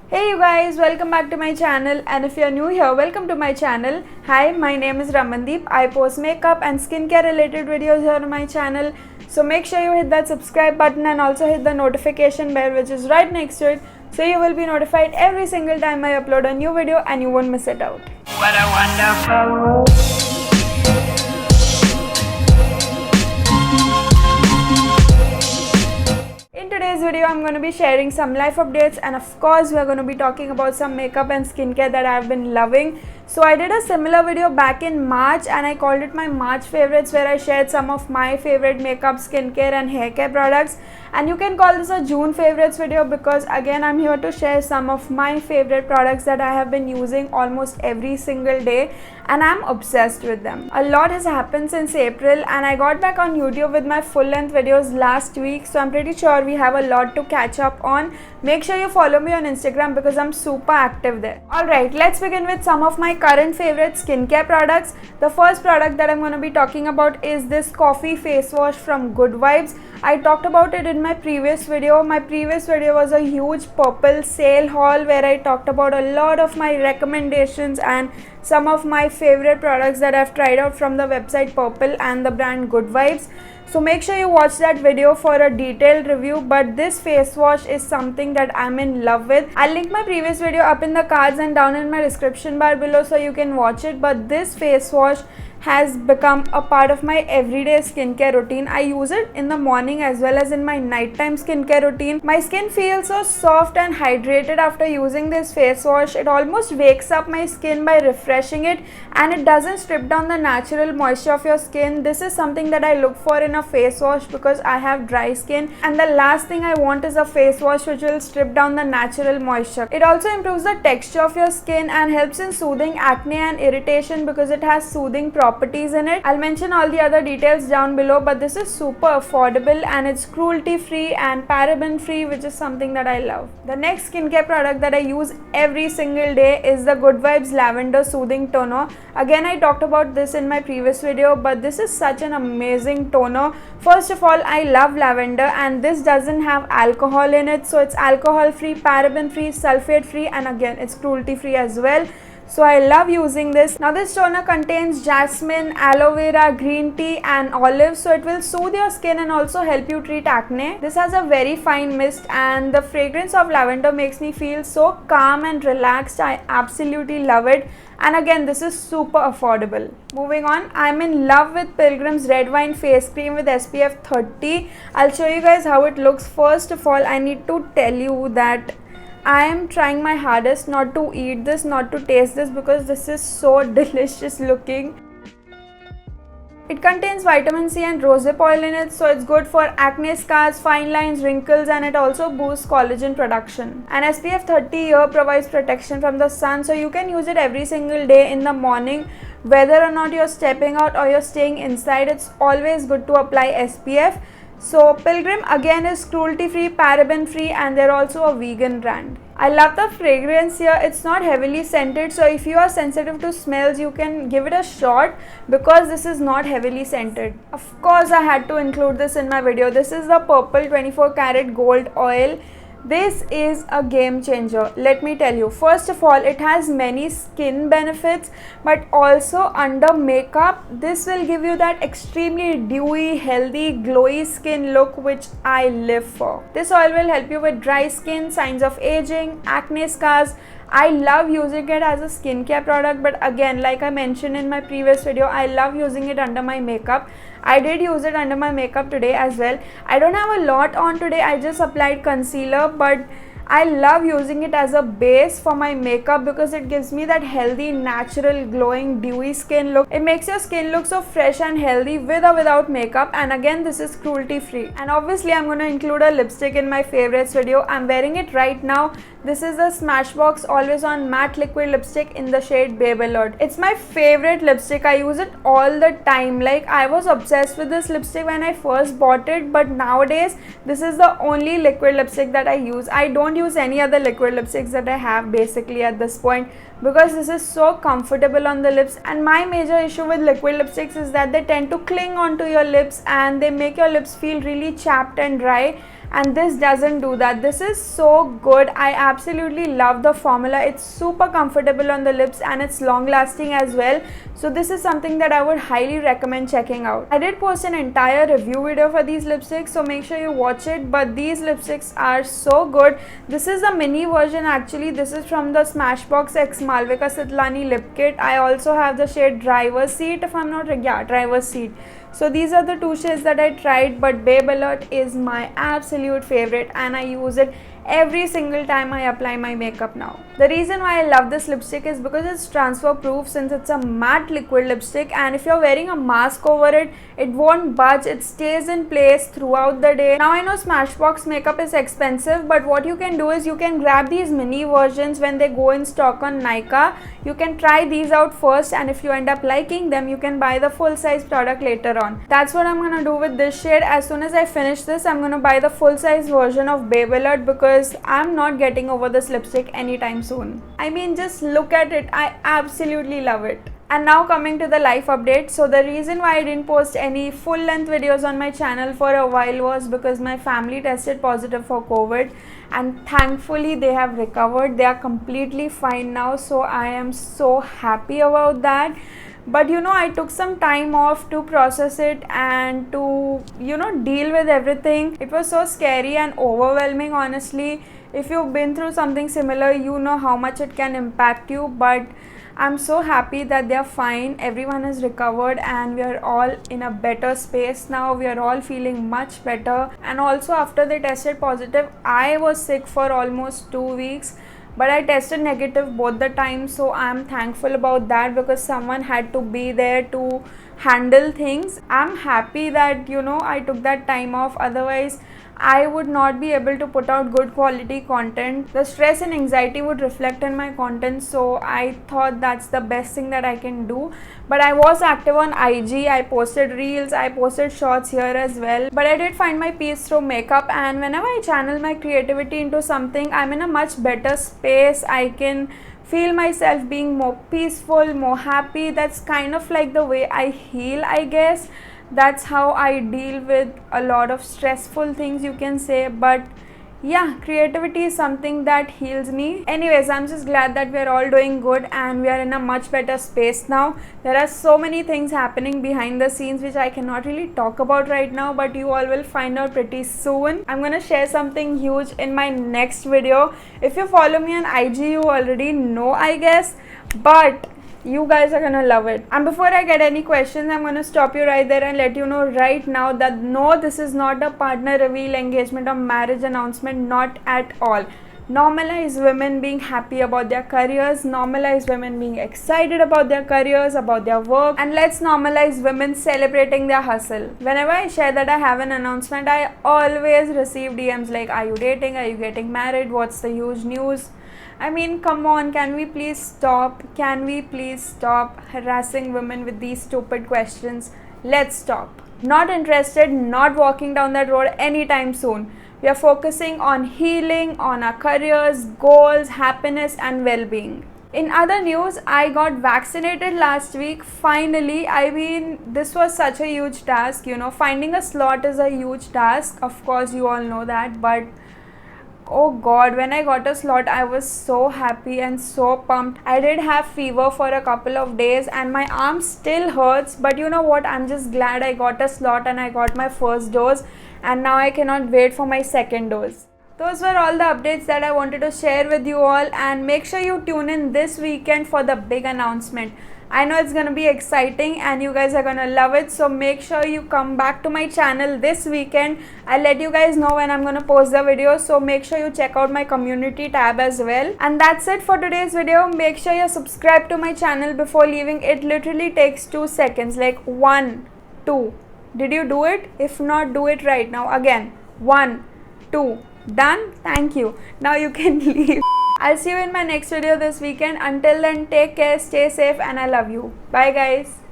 Hey you guys, welcome back to my channel, and if you're new here, welcome to my channel. Hi, my name is Ramandeep. I post makeup and skincare related videos here on my channel. So make sure you hit that subscribe button and also hit the notification bell which is right next to it, so you will be notified every single time I upload a new video and you won't miss it out. What a wonderful world. In today's video, I'm going to be sharing some life updates, and of course, we are going to be talking about some makeup and skincare that I've been loving. So I did a similar video back in March and I called it my March favorites, where I shared some of my favorite makeup, skincare and hair care products. And you can call this a June favorites video because again I'm here to share some of my favorite products that I have been using almost every single day and I'm obsessed with them. A lot has happened since April and I got back on YouTube with my full length videos last week, so I'm pretty sure we have a lot to catch up on. Make sure you follow me on Instagram because I'm super active there. Alright, let's begin with some of my current favorite skincare products. The first product that I'm going to be talking about is this coffee face wash from Good Vibes. I talked about it in my previous video. My previous video was a huge purple sale haul where I talked about a lot of my recommendations and some of my favorite products that I've tried out from the website Purple and the brand Good Vibes. So make sure you watch that video for a detailed review, but this face wash is something that I'm in love with. I'll link my previous video up in the cards and down in my description bar below so you can watch it. But this face wash has become a part of my everyday skincare routine. I use it in the morning as well as in my nighttime skincare routine. My skin feels so soft and hydrated after using this face wash. It almost wakes up my skin by refreshing it, and it doesn't strip down the natural moisture of your skin. This is something that I look for in a face wash because I have dry skin, and the last thing I want is a face wash which will strip down the natural moisture. It also improves the texture of your skin and helps in soothing acne and irritation because it has soothing properties in it. I'll mention all the other details down below, but this is super affordable and it's cruelty free and paraben free, which is something that I love. The next skincare product that I use every single day is the Good Vibes Lavender Soothing Toner. Again, I talked about this in my previous video, but this is such an amazing toner. First of all, I love lavender and this doesn't have alcohol in it, so it's alcohol free, paraben free, sulfate free, and again it's cruelty free as well. So I love using this. Now this toner contains jasmine, aloe vera, green tea and olive, so it will soothe your skin and also help you treat acne. This has a very fine mist and the fragrance of lavender makes me feel so calm and relaxed. I absolutely love it. And again, this is super affordable. Moving on, I'm in love with Pilgrim's Red Wine Face Cream with SPF 30. I'll show you guys how it looks. First of all, I need to tell you that I am trying my hardest not to eat this, not to taste this, because this is so delicious looking. It contains vitamin C and rosehip oil in it, so it's good for acne scars, fine lines, wrinkles, and it also boosts collagen production. And SPF 30 here provides protection from the sun, so you can use it every single day in the morning. Whether or not you're stepping out or you're staying inside, it's always good to apply SPF. So Pilgrim again is cruelty free, paraben free, and they're also a vegan brand. I love the fragrance here. It's not heavily scented, so if you are sensitive to smells, you can give it a shot because this is not heavily scented. Of course, I had to include this in my video. This is the Purple 24 karat gold oil. This is a game changer, let me tell you. First of all, it has many skin benefits, but also under makeup, this will give you that extremely dewy, healthy, glowy skin look which I live for. This oil will help you with dry skin, signs of aging, acne scars. I love using it as a skincare product, but again, like I mentioned in my previous video, I love using it under my makeup. I did use it under my makeup today as well. I don't have a lot on today, I just applied concealer, but I love using it as a base for my makeup because it gives me that healthy, natural, glowing, dewy skin look. It makes your skin look so fresh and healthy with or without makeup, and again this is cruelty free. And obviously I'm going to include a lipstick in my favorites video. I'm wearing it right now. This is the Smashbox Always On Matte Liquid Lipstick in the shade Babe Alert. It's my favorite lipstick. I use it all the time. Like, I was obsessed with this lipstick when I first bought it, but nowadays this is the only liquid lipstick that I use. I don't use any other liquid lipsticks that I have basically at this point because this is so comfortable on the lips. And my major issue with liquid lipsticks is that they tend to cling onto your lips and they make your lips feel really chapped and dry. and this doesn't do that. This is so good. I absolutely love the formula. It's super comfortable on the lips and it's long lasting as well. So this is something that I would highly recommend checking out. I did post an entire review video for these lipsticks, so make sure you watch it. But these lipsticks are so good. This is a mini version actually. This is from the Smashbox X Malvika Sitlani lip kit. I also have the shade Driver's Seat, if I'm not wrong. Yeah, Driver's Seat. So these are the two shades that I tried, but Babe Alert is my absolute favorite and I use it every single time I apply my makeup now. The reason why I love this lipstick is because it's transfer proof, since it's a matte liquid lipstick, and if you're wearing a mask over it, it won't budge. It stays in place throughout the day. Now I know Smashbox makeup is expensive, but what you can do is you can grab these mini versions when they go in stock on Nykaa. You can try these out first, and if you end up liking them, you can buy the full size product later on. That's what I'm gonna do with this shade. As soon as I finish this, I'm gonna buy the full size version of Babe Alert because I'm not getting over this lipstick anytime soon. I mean, just look at it. I absolutely love it. And now coming to the life update. So the reason why I didn't post any full length videos on my channel for a while was because my family tested positive for COVID, and thankfully they have recovered. They are completely fine now, so I am so happy about that. But you know, I took some time off to process it and to, you know, deal with everything. It was so scary and overwhelming, honestly. If you've been through something similar, you know how much it can impact you. But I'm so happy that they're fine. Everyone has recovered and we are all in a better space now. We are all feeling much better. And also, after they tested positive, I was sick for almost 2 weeks. But I tested negative both the times, so I'm thankful about that because someone had to be there to handle things. I'm happy that, you know, I took that time off. Otherwise, I would not be able to put out good quality content. The stress and anxiety would reflect in my content, so I thought that's the best thing that I can do. But I was active on IG, I posted reels, I posted shorts here as well. But I did find my peace through makeup, and whenever I channel my creativity into something, I'm in a much better space. I can feel myself being more peaceful, more happy. That's kind of like the way I heal, I guess. That's how I deal with a lot of stressful things, you can say. But yeah, creativity is something that heals me. Anyways, I'm just glad that we're all doing good and we are in a much better space now. There are so many things happening behind the scenes which I cannot really talk about right now, but you all will find out pretty soon. I'm gonna share something huge in my next video. If you follow me on IG, you already know, I guess, but you guys are gonna love it. And before I get any questions, I'm gonna stop you right there and let you know right now that no, this is not a partner reveal, engagement or marriage announcement, not at all. Normalize women being happy about their careers, normalize women being excited about their careers, about their work, and let's normalize women celebrating their hustle. Whenever I share that I have an announcement, I always receive DMs like, are you dating, are you getting married, what's the huge news? I mean, come on, can we please stop? Can we please stop harassing women with these stupid questions? Let's stop. Not interested, not walking down that road anytime soon. We are focusing on healing, on our careers, goals, happiness and well-being. In other news, I got vaccinated last week, finally. I mean, this was such a huge task, you know. Finding a slot is a huge task. Of course, you all know that, but oh god, when I got a slot, I was so happy and so pumped. I did have fever for a couple of days and my arm still hurts, but you know what, I'm just glad I got a slot and I got my first dose, and now I cannot wait for my second dose. Those were all the updates that I wanted to share with you all, and make sure you tune in this weekend for the big announcement. I know it's gonna be exciting and you guys are gonna love it, so make sure you come back to my channel this weekend. I'll let you guys know when I'm gonna post the video, so make sure you check out my community tab as well. And that's it for today's video. Make sure you're subscribed to my channel before leaving. It literally takes 2 seconds, like 1, 2. Did you do it? If not, do it right now. Again, 1, 2. Done? Thank you. Now you can leave. I'll see you in my next video this weekend. Until then, take care, stay safe, and I love you. Bye guys.